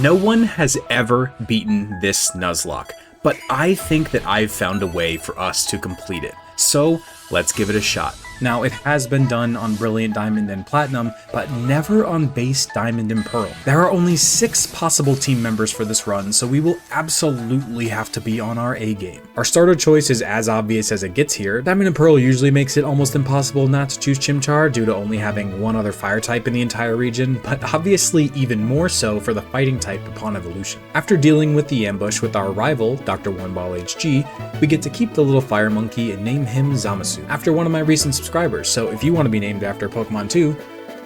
No one has ever beaten this Nuzlocke, but I think that I've found a way for us to complete it. So let's give it a shot. Now, it has been done on Brilliant Diamond and Platinum, but never on Base Diamond and Pearl. There are only 6 possible team members for this run, so we will absolutely have to be on our A game. Our starter choice is as obvious as it gets here. Diamond and Pearl usually makes it almost impossible not to choose Chimchar due to only having one other fire type in the entire region, but obviously even more so for the fighting type upon evolution. After dealing with the ambush with our rival, Dr. One Ball HG, we get to keep the little fire monkey and name him Zamasu, after one of my recent subscribers, so if you want to be named after Pokemon too,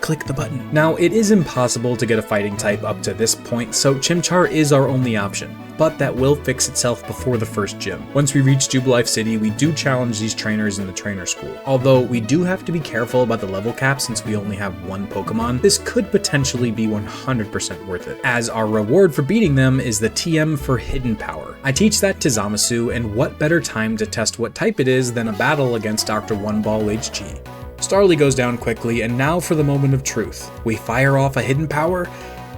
click the button. Now, it is impossible to get a fighting type up to this point, so Chimchar is our only option, but that will fix itself before the first gym. Once we reach Jubilife City, we do challenge these trainers in the trainer school. Although we do have to be careful about the level cap since we only have one Pokemon, this could potentially be 100% worth it, as our reward for beating them is the TM for Hidden Power. I teach that to Zamasu, and what better time to test what type it is than a battle against Dr. One Ball HG. Starly goes down quickly, and now for the moment of truth. We fire off a Hidden Power,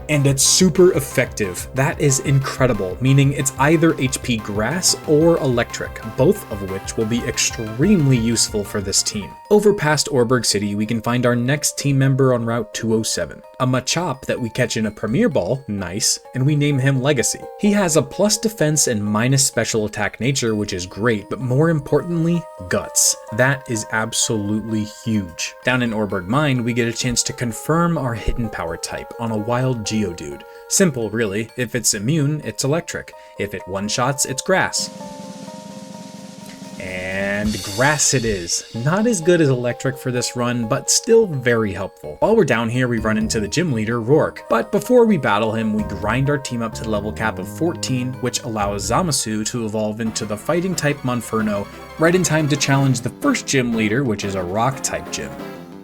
and it's super effective. That is incredible, meaning it's either HP Grass or Electric, both of which will be extremely useful for this team. Over past Orberg City, we can find our next team member on Route 207. A Machop that we catch in a Premier Ball, nice, and we name him Legacy. He has a plus defense and minus special attack nature, which is great, but more importantly, Guts. That is absolutely huge. Down in Orberg Mine, we get a chance to confirm our Hidden Power type on a wild Geodude. Simple, really. If it's immune, it's Electric. If it one-shots, it's Grass. And Grass it is. Not as good as Electric for this run, but still very helpful. While we're down here, we run into the gym leader, Rourke. But before we battle him, we grind our team up to the level cap of 14, which allows Zamasu to evolve into the fighting type Monferno, right in time to challenge the first gym leader, which is a rock type gym.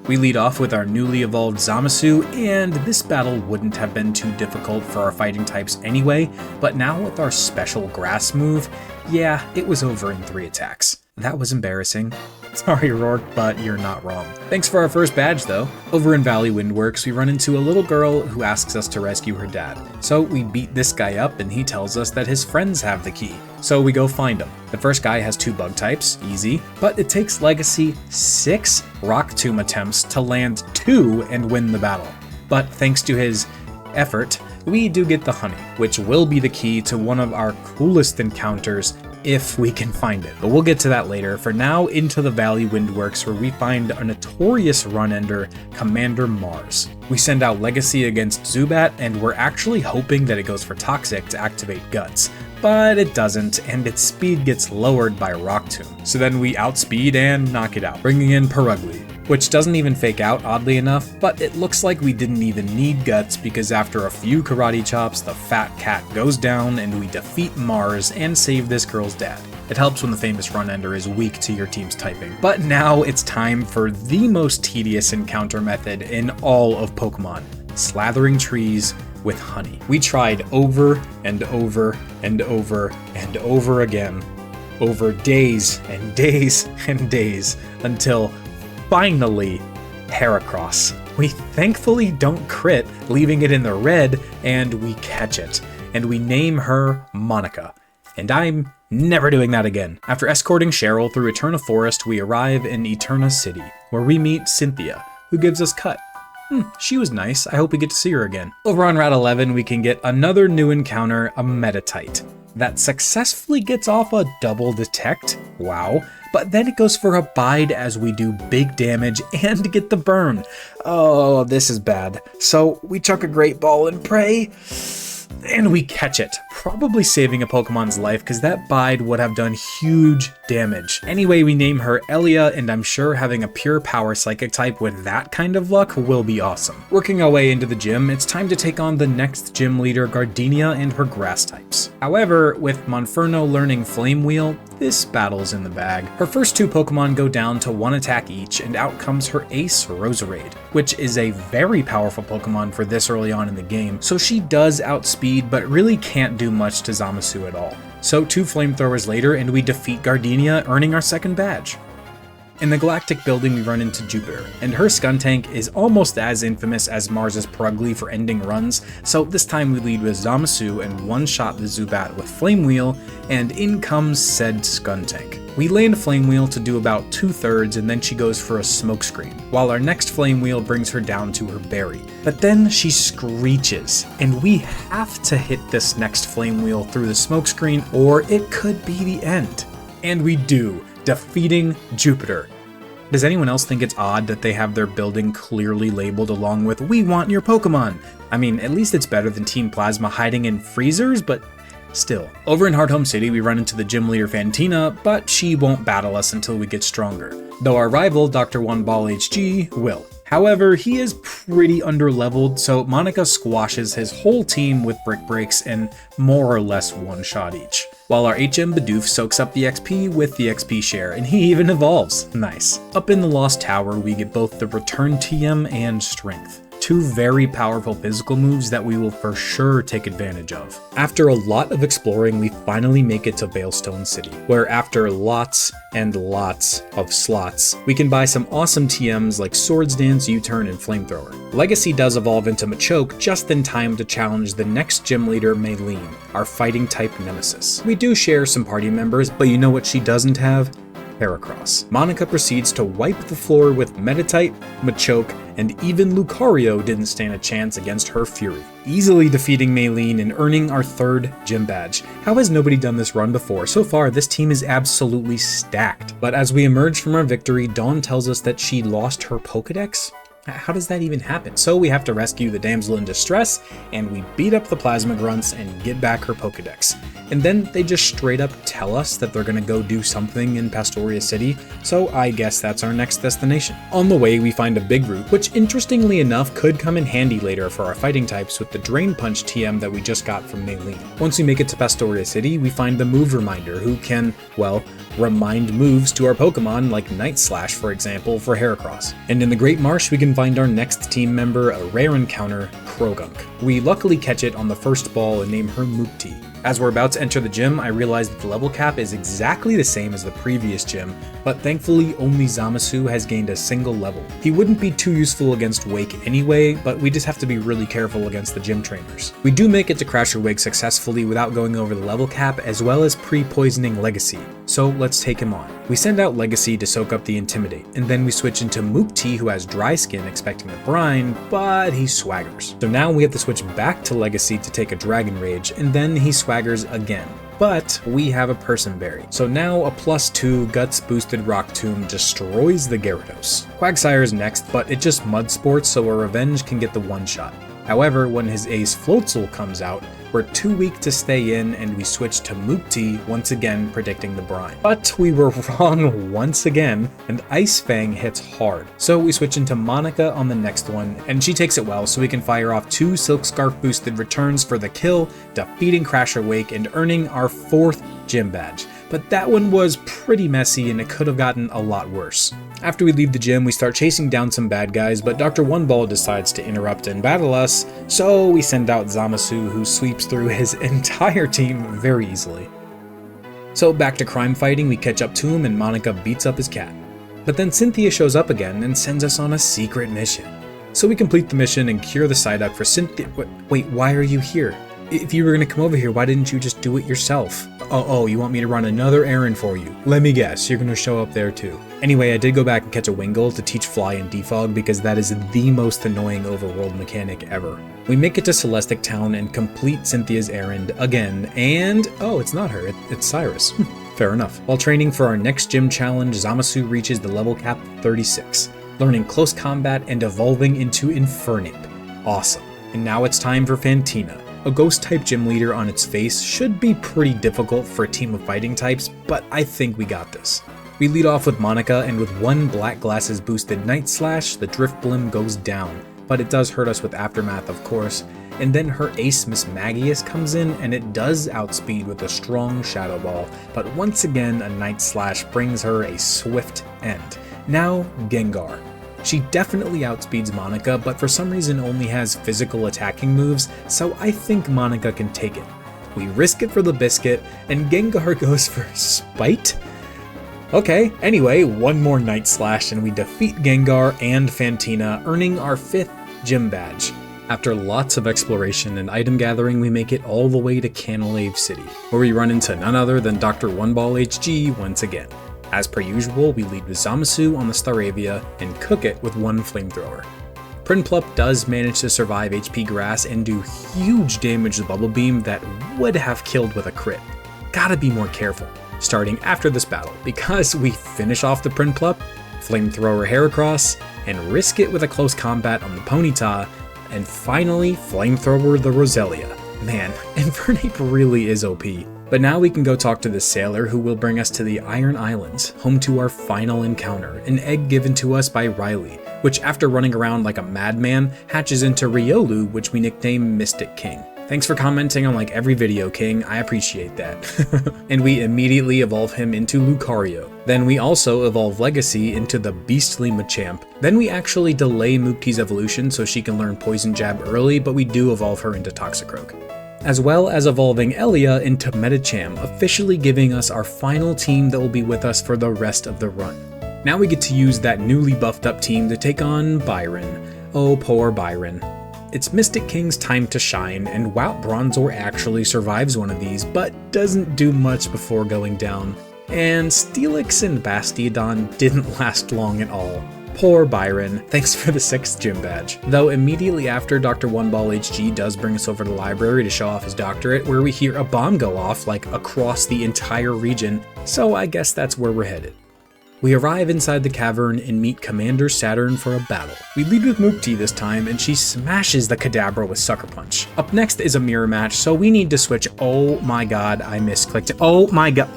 We lead off with our newly evolved Zamasu, and this battle wouldn't have been too difficult for our fighting types anyway, but now with our special grass move, yeah, it was over in 3 attacks. That was embarrassing. Sorry, Rourke, but you're not wrong. Thanks for our first badge, though. Over in Valley Windworks, we run into a little girl who asks us to rescue her dad. So we beat this guy up, and he tells us that his friends have the key. So we go find him. The first guy has 2 bug types, easy, but it takes Legacy 6 Rock Tomb attempts to land 2 and win the battle. But thanks to his effort, we do get the honey, which will be the key to one of our coolest encounters if we can find it. But we'll get to that later. For now, into the Valley Windworks, where we find a notorious run-ender, Commander Mars. We send out Legacy against Zubat, and we're actually hoping that it goes for Toxic to activate Guts. But it doesn't, and its speed gets lowered by Rock Tomb. So then we outspeed and knock it out, bringing in Perugly, which doesn't even fake out, oddly enough, but it looks like we didn't even need Guts because after a few karate chops, the fat cat goes down and we defeat Mars and save this girl's dad. It helps when the famous run-ender is weak to your team's typing. But now it's time for the most tedious encounter method in all of Pokemon, slathering trees with honey. We tried over and over and over and over again, over days and days and days, until finally, Heracross. We thankfully don't crit, leaving it in the red, and we catch it. And we name her Monica. And I'm never doing that again. After escorting Cheryl through Eterna Forest, we arrive in Eterna City, where we meet Cynthia, who gives us Cut. She was nice. I hope we get to see her again. Over on Route 11, we can get another new encounter, a Metatite, that successfully gets off a double detect. Wow. But then it goes for a bide as we do big damage and get the burn. Oh, this is bad. So we chuck a Great Ball and pray, and we catch it, probably saving a Pokemon's life because that bide would have done huge damage. Anyway, we name her Elia, and I'm sure having a pure power psychic type with that kind of luck will be awesome. Working our way into the gym, it's time to take on the next gym leader, Gardenia, and her grass types. However, with Monferno learning Flame Wheel, this battle's in the bag. Her first 2 Pokemon go down to 1 attack each, and out comes her ace, Roserade, which is a very powerful Pokemon for this early on in the game, so she does outspeed, but really can't do much to Zamasu at all. So 2 flamethrowers later, and we defeat Gardenia, earning our second badge. In the Galactic building, we run into Jupiter, and her Skuntank is almost as infamous as Mars's Purugly for ending runs, so this time we lead with Zamasu and one-shot the Zubat with Flame Wheel, and in comes said Skuntank. We land Flame Wheel to do about 2/3 and then she goes for a Smokescreen, while our next Flame Wheel brings her down to her berry. But then she screeches, and we have to hit this next Flame Wheel through the Smokescreen or it could be the end. And we do, defeating Jupiter. Does anyone else think it's odd that they have their building clearly labeled along with "We want your Pokemon"? I mean, at least it's better than Team Plasma hiding in freezers, but still. Over in Hearthome City, we run into the gym leader Fantina, but she won't battle us until we get stronger. Though our rival, Dr. One Ball HG, will. However, he is pretty underleveled, so Monica squashes his whole team with Brick Breaks and more or less one shot each. While our HM Bidoof soaks up the XP with the XP share, and he even evolves. Nice. Up in the Lost Tower, we get both the Return TM and Strength. Two very powerful physical moves that we will for sure take advantage of. After a lot of exploring, we finally make it to Veilstone City, where after lots and lots of slots, we can buy some awesome TMs like Swords Dance, U-Turn, and Flamethrower. Legacy does evolve into Machoke just in time to challenge the next gym leader, Maylene, our fighting type nemesis. We do share some party members, but you know what she doesn't have? Heracross. Monica proceeds to wipe the floor with Meditite, Machoke, and even Lucario didn't stand a chance against her fury, easily defeating Maylene and earning our 3rd gym badge. How has nobody done this run before? So far, this team is absolutely stacked. But as we emerge from our victory, Dawn tells us that she lost her Pokedex? How does that even happen? So we have to rescue the damsel in distress, and we beat up the Plasma Grunts and get back her Pokedex. And then they just straight up tell us that they're gonna go do something in Pastoria City, so I guess that's our next destination. On the way, we find a big root, which interestingly enough could come in handy later for our fighting types with the Drain Punch TM that we just got from Maylene. Once we make it to Pastoria City, we find the move reminder who can, well, remind moves to our Pokemon like Night Slash, for example, for Heracross. And in the Great Marsh, we can find our next team member, a rare encounter, Krogunk. We luckily catch it on the first ball and name her Mukti. As we're about to enter the gym, I realize that the level cap is exactly the same as the previous gym, but thankfully only Zamasu has gained a single level. He wouldn't be too useful against Wake anyway, but we just have to be really careful against the gym trainers. We do make it to Crasher Wake successfully without going over the level cap, as well as pre-poisoning Legacy, so let's take him on. We send out Legacy to soak up the Intimidate, and then we switch into Mukti, who has Dry Skin expecting the brine, but he swaggers. So now we have to switch back to Legacy to take a Dragon Rage, and then he swaggers again. But we have a Person Berry, so now a +2 Guts boosted Rock Tomb destroys the Gyarados. Quagsire is next, but it just Mud Sports, so a Revenge can get the one-shot. However, when his ace Floatzel comes out, we're too weak to stay in and we switch to Mukti, once again predicting the brine. But we were wrong once again, and Ice Fang hits hard. So we switch into Monica on the next one, and she takes it well, so we can fire off 2 Silk Scarf boosted returns for the kill, defeating Crasher Wake and earning our 4th gym badge. But that one was pretty messy and it could have gotten a lot worse. After we leave the gym, we start chasing down some bad guys, but Dr. One Ball decides to interrupt and battle us, so we send out Zamasu, who sweeps through his entire team very easily. So back to crime fighting, we catch up to him and Monica beats up his cat. But then Cynthia shows up again and sends us on a secret mission. So we complete the mission and cure the Psyduck for Cynthia. Wait, why are you here? If you were gonna come over here, why didn't you just do it yourself? Oh, you want me to run another errand for you? Let me guess, you're gonna show up there too. Anyway, I did go back and catch a Wingull to teach Fly and Defog because that is the most annoying overworld mechanic ever. We make it to Celestic Town and complete Cynthia's errand again, and oh, it's not her, it's Cyrus. Fair enough. While training for our next gym challenge, Zamasu reaches the level cap of 36, learning close combat and evolving into Infernape. Awesome. And now it's time for Fantina. A Ghost-type gym leader on its face should be pretty difficult for a team of fighting types, but I think we got this. We lead off with Monica, and with 1 Black Glasses boosted Night Slash, the Drift Blim goes down, but it does hurt us with Aftermath, of course, and then her ace Miss Magius comes in, and it does outspeed with a strong Shadow Ball, but once again a Night Slash brings her a swift end. Now Gengar. She definitely outspeeds Monica, but for some reason only has physical attacking moves, so I think Monica can take it. We risk it for the biscuit, and Gengar goes for Spite? Okay, anyway, one more Night Slash and we defeat Gengar and Fantina, earning our 5th gym badge. After lots of exploration and item gathering, we make it all the way to Canalave City, where we run into none other than Dr. One Ball HG once again. As per usual, we lead with Zamasu on the Staravia and cook it with one flamethrower. Prinplup does manage to survive HP Grass and do huge damage to Bubble Beam that would have killed with a crit. Gotta be more careful, starting after this battle, because we finish off the Prinplup, flamethrower Heracross, and risk it with a close combat on the Ponyta, and finally flamethrower the Roselia. Man, Infernape really is OP. But now we can go talk to the sailor who will bring us to the Iron Islands, home to our final encounter, an egg given to us by Riley, which after running around like a madman, hatches into Riolu, which we nickname Mystic King. Thanks for commenting on like every video, King, I appreciate that. And we immediately evolve him into Lucario. Then we also evolve Legacy into the beastly Machamp. Then we actually delay Mukti's evolution so she can learn Poison Jab early, but we do evolve her into Toxicroak. As well as evolving Elia into Medicham, officially giving us our final team that will be with us for the rest of the run. Now we get to use that newly buffed up team to take on Byron. Oh, poor Byron. It's Mystic King's time to shine, and wow, Bronzor actually survives one of these, but doesn't do much before going down. And Steelix and Bastiodon didn't last long at all. Poor Byron, thanks for the 6th gym badge. Though immediately after, Dr. One Ball HG does bring us over to the library to show off his doctorate, where we hear a bomb go off like across the entire region, so I guess that's where we're headed. We arrive inside the cavern and meet Commander Saturn for a battle. We lead with Mukti this time, and she smashes the Kadabra with Sucker Punch. Up next is a mirror match, so we need to switch. Oh my god, I misclicked it. Oh my god.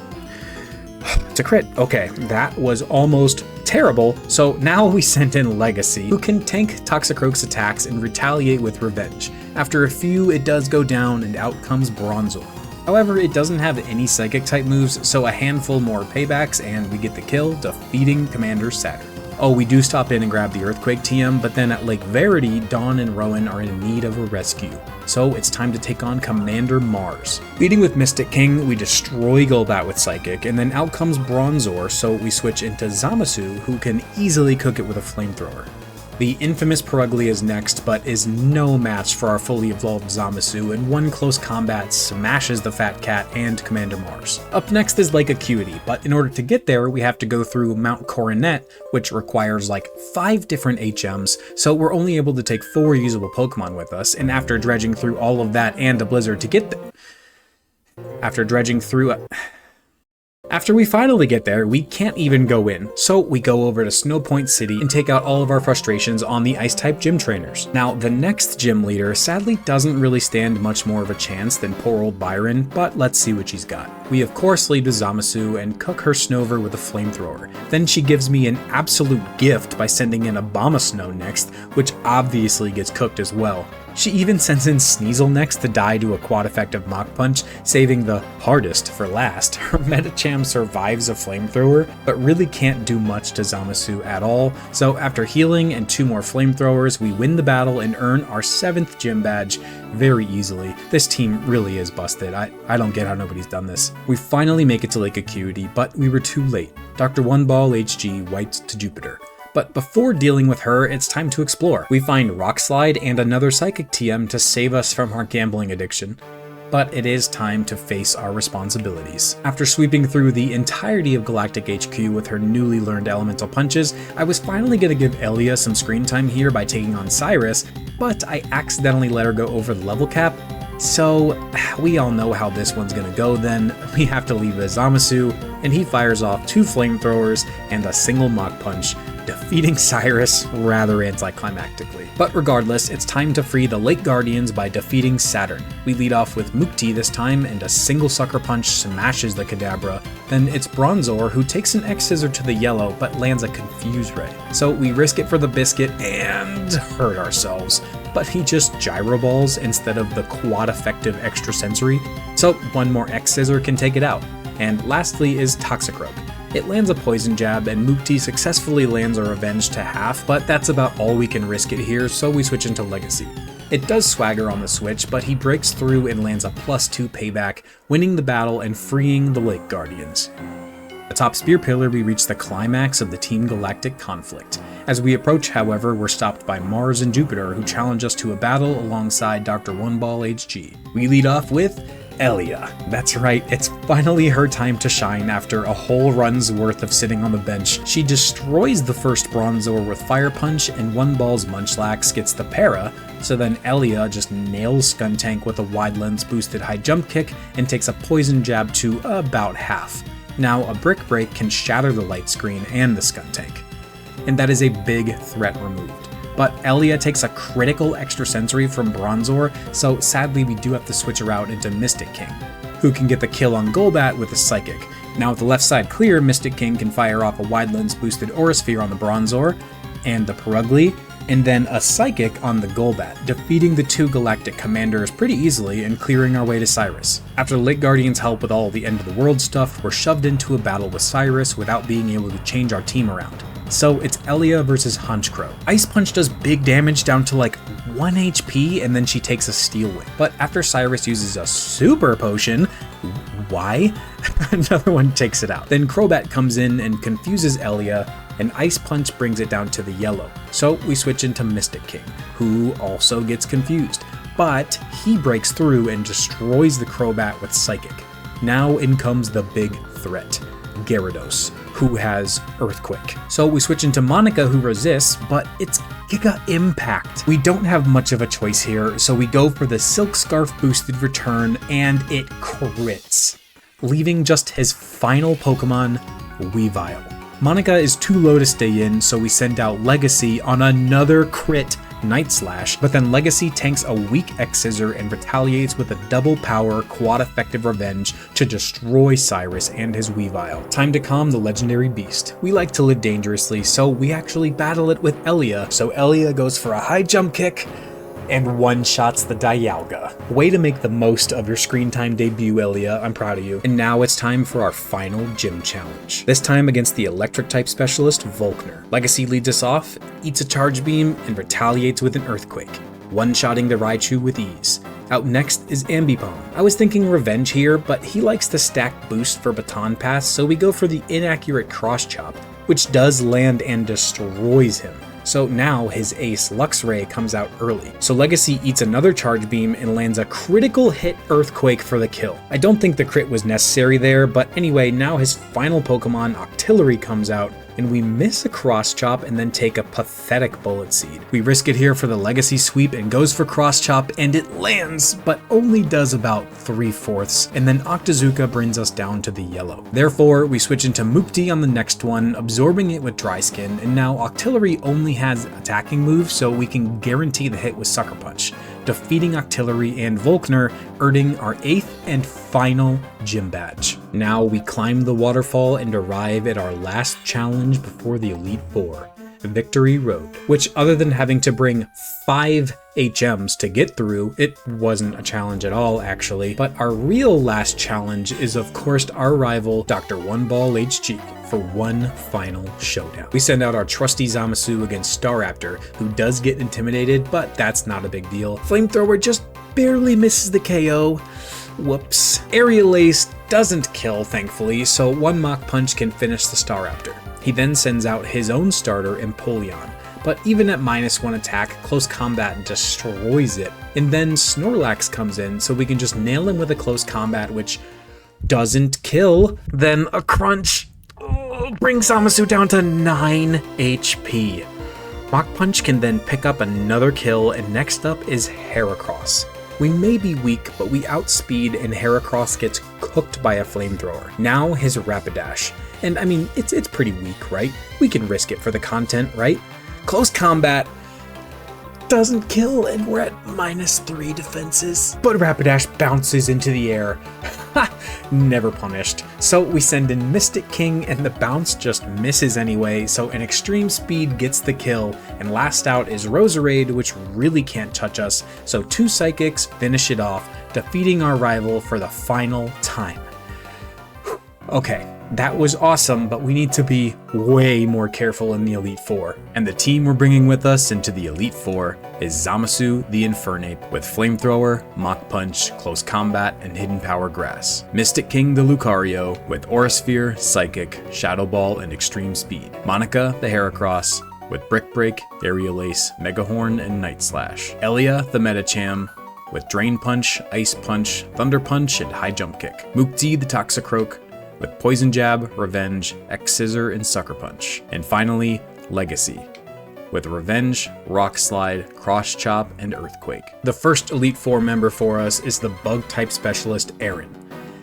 It's a crit. Okay, that was almost terrible. So now we sent in Legacy, who can tank Toxicroak's attacks and retaliate with Revenge. After a few, it does go down, and out comes Bronzor. However, it doesn't have any Psychic type moves, so a handful more paybacks and we get the kill, defeating Commander Saturn. Oh, we do stop in and grab the Earthquake TM, but then at Lake Verity, Dawn and Rowan are in need of a rescue. So it's time to take on Commander Mars. Leading with Mystic King, we destroy Golbat with Psychic, and then out comes Bronzor, so we switch into Zamasu, who can easily cook it with a flamethrower. The infamous Perugly is next, but is no match for our fully evolved Zamasu, and one close combat smashes the Fat Cat and Commander Mars. Up next is Lake Acuity, but in order to get there, we have to go through Mount Coronet, which requires like 5 different HMs, so we're only able to take 4 usable Pokemon with us, and after dredging through all of that and a blizzard to get there, After we finally get there, we can't even go in, so we go over to Snow Point City and take out all of our frustrations on the Ice-type gym trainers. Now, the next gym leader sadly doesn't really stand much more of a chance than poor old Byron, but let's see what she's got. We of course lead with Zamasu and cook her Snover with a flamethrower. Then she gives me an absolute gift by sending in Abomasnow next, which obviously gets cooked as well. She even sends in Sneasel next to die to a quad effective Mach Punch, saving the hardest for last. Her Medicham survives a flamethrower, but really can't do much to Zamasu at all, so after healing and 2 more flamethrowers, we win the battle and earn our 7th gym badge very easily. This team really is busted. I don't get how nobody's done this. We finally make it to Lake Acuity, but we were too late. Dr. One Ball HG wiped to Jupiter. But before dealing with her, it's time to explore. We find Rock Slide and another Psychic TM to save us from our gambling addiction. But it is time to face our responsibilities. After sweeping through the entirety of Galactic HQ with her newly learned elemental punches, I was finally going to give Elia some screen time here by taking on Cyrus, but I accidentally let her go over the level cap. So we all know how this one's gonna go then. We have to leave with Zamasu, and he fires off 2 flamethrowers and a single Mach Punch, defeating Cyrus rather anticlimactically. But regardless, it's time to free the Lake Guardians by defeating Saturn. We lead off with Mukti this time, and a single Sucker Punch smashes the Kadabra. Then it's Bronzor who takes an X-Scissor to the yellow, but lands a Confuse Ray. So we risk it for the biscuit and hurt ourselves. But he just Gyro Balls instead of the quad effective extra sensory. So one more X-Scissor can take it out. And lastly is Toxicroak. It lands a Poison Jab, and Mukti successfully lands a Revenge to half, but that's about all we can risk it here, so we switch into Legacy. It does swagger on the switch, but he breaks through and lands a +2 payback, winning the battle and freeing the Lake Guardians. Atop Spear Pillar, we reach the climax of the Team Galactic conflict. As we approach, however, we're stopped by Mars and Jupiter, who challenge us to a battle alongside Dr. One Ball HG. We lead off with Elia. That's right, it's finally her time to shine after a whole run's worth of sitting on the bench. She destroys the first Bronzor with Fire Punch, and One Ball's Munchlax gets the para, so then Elia just nails Skuntank with a wide lens boosted high jump kick and takes a poison jab to about half. Now a Brick Break can shatter the light screen and the Skuntank, and that is a big threat removed. But Elia takes a critical extrasensory from Bronzor, so sadly we do have to switch her out into Mystic King, who can get the kill on Golbat with a Psychic. Now with the left side clear, Mystic King can fire off a wide lens boosted Aura Sphere on the Bronzor and the Perugly, and then a Psychic on the Golbat, defeating the two Galactic commanders pretty easily and clearing our way to Cyrus. After Lake Guardian's help with all the end of the world stuff, we're shoved into a battle with Cyrus without being able to change our team around. So it's Elia versus Honchkrow. Ice Punch does big damage down to like 1 HP and then she takes a Steel Wing. But after Cyrus uses a Super Potion, why? Another one takes it out. Then Crobat comes in and confuses Elia, and Ice Punch brings it down to the yellow. So we switch into Mystic King, who also gets confused, but he breaks through and destroys the Crobat with Psychic. Now in comes the big threat, Gyarados, who has Earthquake. So we switch into Monica, who resists, but it's Giga Impact. We don't have much of a choice here, so we go for the Silk Scarf boosted return, and it crits, leaving just his final Pokemon, Weavile. Monica is too low to stay in, so we send out Legacy on another crit Night Slash, but then Legacy tanks a weak X-Scissor and retaliates with a double power quad effective revenge to destroy Cyrus and his Weavile. Time to calm the legendary beast. We like to live dangerously, so we actually battle it with Elia. So Elia goes for a high jump kick and one-shots the Dialga. Way to make the most of your screen time debut, Elia. I'm proud of you. And now it's time for our final gym challenge. This time against the electric type specialist, Volkner. Legacy leads us off, eats a charge beam, and retaliates with an earthquake, one-shotting the Raichu with ease. Out next is Ambipom. I was thinking revenge here, but he likes the stack boost for Baton Pass, so we go for the inaccurate cross chop, which does land and destroys him. So now his ace Luxray comes out early. So Legacy eats another charge beam and lands a critical hit Earthquake for the kill. I don't think the crit was necessary there, but anyway, now his final Pokemon Octillery comes out, and we miss a cross chop and then take a pathetic Bullet Seed. We risk it here for the Legacy sweep and goes for cross chop, and it lands, but only does about 3/4, and then Octazooka brings us down to the yellow. Therefore, we switch into Mukti on the next one, absorbing it with Dry Skin, and now Octillery only has attacking moves, so we can guarantee the hit with Sucker Punch, defeating Octillery and Volkner, earning our 8th and final gym badge. Now we climb the waterfall and arrive at our last challenge before the Elite Four, Victory Road, which other than having to bring 5 HMs to get through, it wasn't a challenge at all actually, but our real last challenge is of course our rival Dr. One Ball HG for one final showdown. We send out our trusty Zamasu against Staraptor, who does get intimidated, but that's not a big deal. Flamethrower just barely misses the KO. Whoops. Aerial Ace doesn't kill, thankfully, so one Mach Punch can finish the Staraptor. He then sends out his own starter, Empoleon, but even at -1 attack, Close Combat destroys it. And then Snorlax comes in, so we can just nail him with a Close Combat, which doesn't kill. Then a Crunch brings Zamasu down to 9 HP. Mach Punch can then pick up another kill, and next up is Heracross. We may be weak, but we outspeed and Heracross gets cooked by a Flamethrower. Now his Rapidash. And I mean, it's pretty weak, right? We can risk it for the content, right? Close Combat doesn't kill, and we're at -3 defenses. But Rapidash bounces into the air. Ha! Never punished. So we send in Mystic King, and the bounce just misses anyway, so an Extreme Speed gets the kill, and last out is Roserade, which really can't touch us, so 2 Psychics finish it off, defeating our rival for the final time. Okay, That was awesome, but we need to be way more careful in the Elite Four. And the team we're bringing with us into the Elite Four is Zamasu the Infernape with Flamethrower, Mach Punch, Close Combat, and Hidden Power Grass. Mystic King the Lucario with Aura Sphere, Psychic, Shadow Ball, and Extreme Speed. Monica the Heracross with Brick Break, Aerial Ace, Mega Horn, and Night Slash. Elia the Medicham with Drain Punch, Ice Punch, Thunder Punch, and High Jump Kick. Mukti the Toxicroak with Poison Jab, Revenge, X-Scissor, and Sucker Punch. And finally, Legacy, with Revenge, Rock Slide, Cross Chop, and Earthquake. The first Elite Four member for us is the Bug-type specialist, Aaron.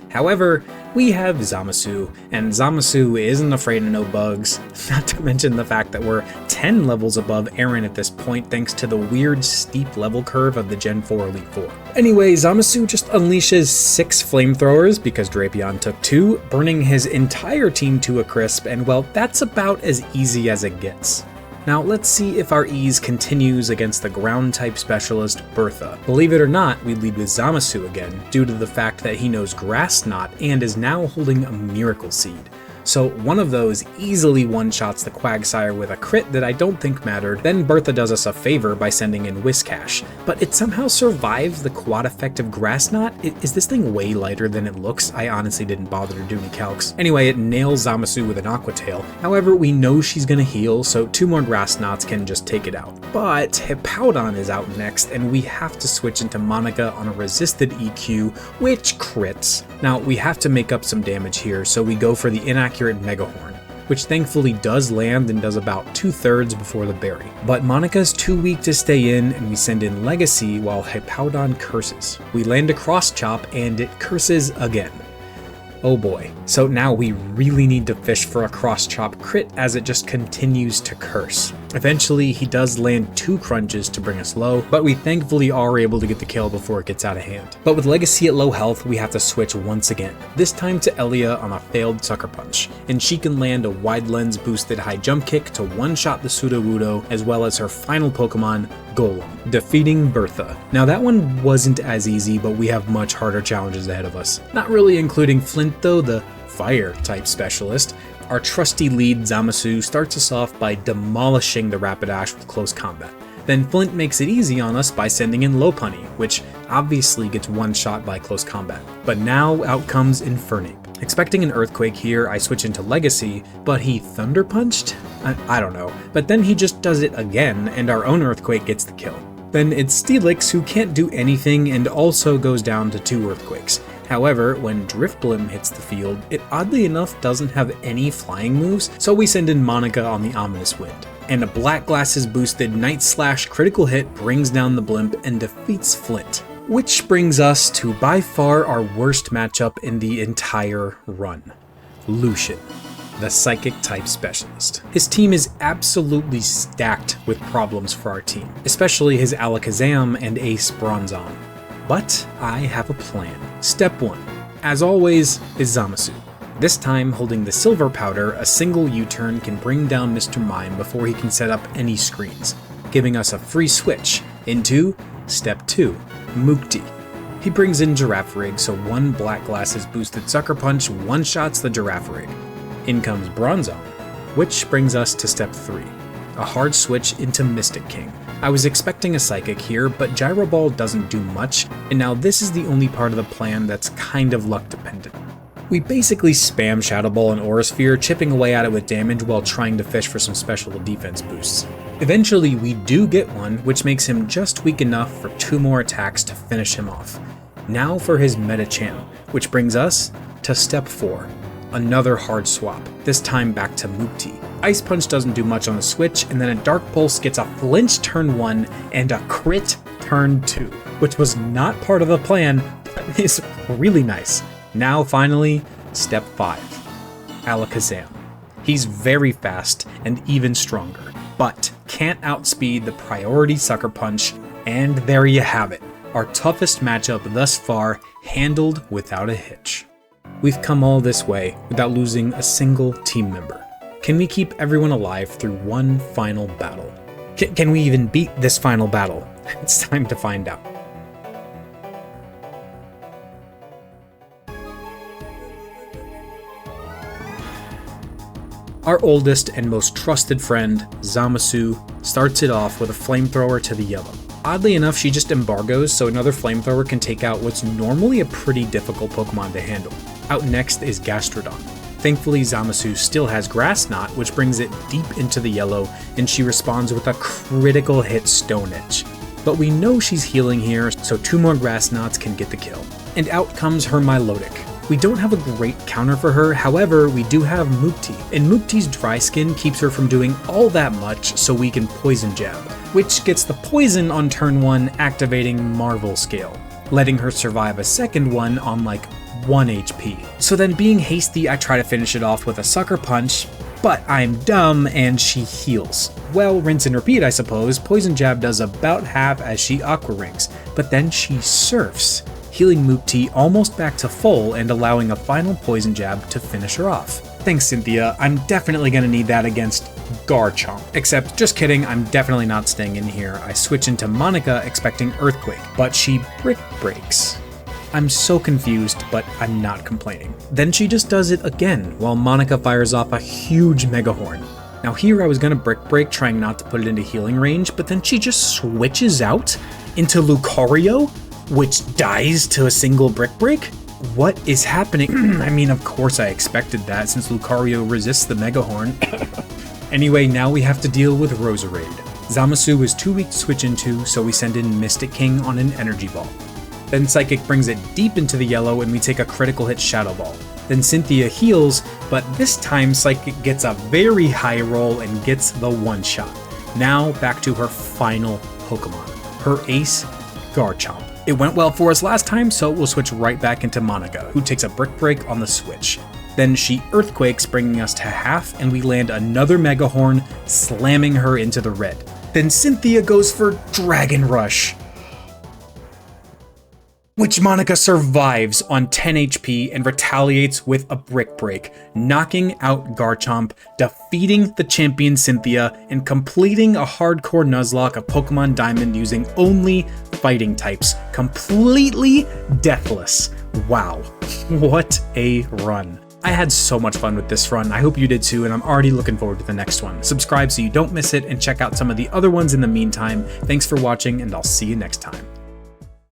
However, we have Zamasu, and Zamasu isn't afraid of no bugs, not to mention the fact that we're 10 levels above Aaron at this point thanks to the weird steep level curve of the Gen 4 Elite Four. Anyway, Zamasu just unleashes 6 flamethrowers because Drapion took 2, burning his entire team to a crisp, and well, that's about as easy as it gets. Now let's see if our ease continues against the ground-type specialist, Bertha. Believe it or not, we lead with Zamasu again, due to the fact that he knows Grass Knot and is now holding a Miracle Seed. So one of those easily one-shots the Quagsire with a crit that I don't think mattered. Then Bertha does us a favor by sending in Whiscash, but it somehow survives the quad effect of Grass Knot. Is this thing way lighter than it looks? I honestly didn't bother to do any calcs. Anyway, it nails Zamasu with an Aqua Tail. However, we know she's gonna heal, so 2 more Grass Knots can just take it out. But Hippowdon is out next, and we have to switch into Monica on a resisted EQ, which crits. Now, we have to make up some damage here, so we go for the inaccurate Mega Horn, which thankfully does land and does about 2/3 before the berry. But Monica's too weak to stay in, and we send in Legacy while Hippowdon curses. We land a Cross Chop, and it curses again. Oh boy. So now we really need to fish for a Cross Chop crit as it just continues to curse. Eventually, he does land 2 crunches to bring us low, but we thankfully are able to get the kill before it gets out of hand. But with Legacy at low health, we have to switch once again, this time to Elia on a failed Sucker Punch, and she can land a Wide Lens boosted High Jump Kick to one-shot the Sudowoodo, as well as her final Pokemon, Golem, defeating Bertha. Now that one wasn't as easy, but we have much harder challenges ahead of us. Not really including Flint though, the Fire-type specialist. Our trusty lead Zamasu starts us off by demolishing the Rapidash with Close Combat. Then Flint makes it easy on us by sending in Lopunny, which obviously gets one shot by Close Combat. But now out comes Infernape. Expecting an Earthquake here, I switch into Legacy, but he Thunder Punched? I don't know. But then he just does it again, and our own Earthquake gets the kill. Then it's Steelix who can't do anything and also goes down to 2 Earthquakes. However, when Drifblim hits the field, it oddly enough doesn't have any flying moves, so we send in Monica on the Ominous Wind. And a Black Glasses boosted Night Slash critical hit brings down the blimp and defeats Flint. Which brings us to by far our worst matchup in the entire run. Lucian, the Psychic type specialist. His team is absolutely stacked with problems for our team, especially his Alakazam and Ace Bronzong. But I have a plan. Step 1, as always, is Zamasu. This time, holding the Silver Powder, a single U-turn can bring down Mr. Mime before he can set up any screens, giving us a free switch into Step 2, Mukti. He brings in Girafarig, so 1 Black Glasses boosted Sucker Punch one-shots the Girafarig. In comes Bronzong, which brings us to Step 3, a hard switch into Mystic King. I was expecting a Psychic here, but Gyro Ball doesn't do much, and now this is the only part of the plan that's kind of luck dependent. We basically spam Shadow Ball and Aura Sphere, chipping away at it with damage while trying to fish for some special defense boosts. Eventually we do get one, which makes him just weak enough for 2 more attacks to finish him off. Now for his Medicham, which brings us to Step 4. Another hard swap, this time back to Mukti. Ice Punch doesn't do much on the switch, and then a Dark Pulse gets a flinch turn 1 and a crit turn 2, which was not part of the plan, but is really nice. Now finally, Step 5, Alakazam. He's very fast and even stronger, but can't outspeed the priority Sucker Punch, and there you have it. Our toughest matchup thus far, handled without a hitch. We've come all this way without losing a single team member. Can we keep everyone alive through one final battle? Can we even beat this final battle? It's time to find out. Our oldest and most trusted friend, Zamasu, starts it off with a flamethrower to the yellow. Oddly enough, she just embargoes, so another flamethrower can take out what's normally a pretty difficult Pokemon to handle. Out next is Gastrodon. Thankfully, Zamasu still has Grass Knot, which brings it deep into the yellow, and she responds with a critical hit Stone Edge. But we know she's healing here, so 2 more Grass Knots can get the kill. And out comes her Milotic. We don't have a great counter for her, however, we do have Mukti, and Mukti's dry skin keeps her from doing all that much, so we can Poison Jab, which gets the poison on turn 1, activating Marvel Scale, letting her survive a second one on like 1 HP. So then being hasty, I try to finish it off with a Sucker Punch, but I'm dumb and she heals. Well, rinse and repeat I suppose. Poison Jab does about half as she Aqua Rings, but then she Surfs, healing Mukti almost back to full and allowing a final Poison Jab to finish her off. Thanks, Cynthia. I'm definitely gonna need that against Garchomp. Except, just kidding, I'm definitely not staying in here. I switch into Monica expecting Earthquake, but she Brick Breaks. I'm so confused, but I'm not complaining. Then she just does it again, while Monica fires off a huge Mega Horn. Now here I was gonna Brick Break, trying not to put it into healing range, but then she just switches out into Lucario, which dies to a single Brick Break? What is happening? I mean, of course I expected that, since Lucario resists the Mega Horn. Anyway, now we have to deal with Roserade. Zamasu is too weak to switch into, so we send in Mystic King on an Energy Ball. Then Psychic brings it deep into the yellow and we take a critical hit Shadow Ball. Then Cynthia heals, but this time Psychic gets a very high roll and gets the one-shot. Now back to her final Pokemon, her ace, Garchomp. It went well for us last time, so we'll switch right back into Monica, who takes a Brick Break on the switch. Then she Earthquakes, bringing us to half, and we land another Mega Horn, slamming her into the red. Then Cynthia goes for Dragon Rush, which Monica survives on 10 HP and retaliates with a Brick Break, knocking out Garchomp, defeating the champion Cynthia, and completing a hardcore Nuzlocke of Pokemon Diamond using only fighting types, completely deathless. Wow, what a run. I had so much fun with this run, I hope you did too, and I'm already looking forward to the next one. Subscribe so you don't miss it, and check out some of the other ones in the meantime. Thanks for watching, and I'll see you next time.